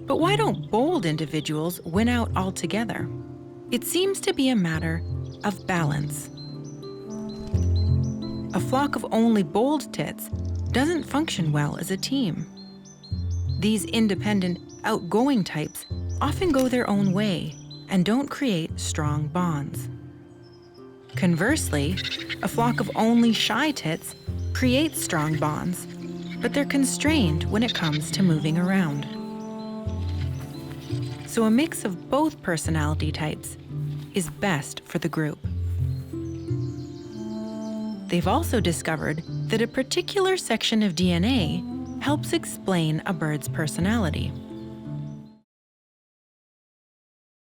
But why don't bold individuals win out altogether? It seems to be a matter of balance. A flock of only bold tits doesn't function well as a team. These independent, outgoing types often go their own way and don't create strong bonds. Conversely, a flock of only shy tits creates strong bonds, but they're constrained when it comes to moving around. So a mix of both personality types is best for the group. They've also discovered that a particular section of DNA helps explain a bird's personality.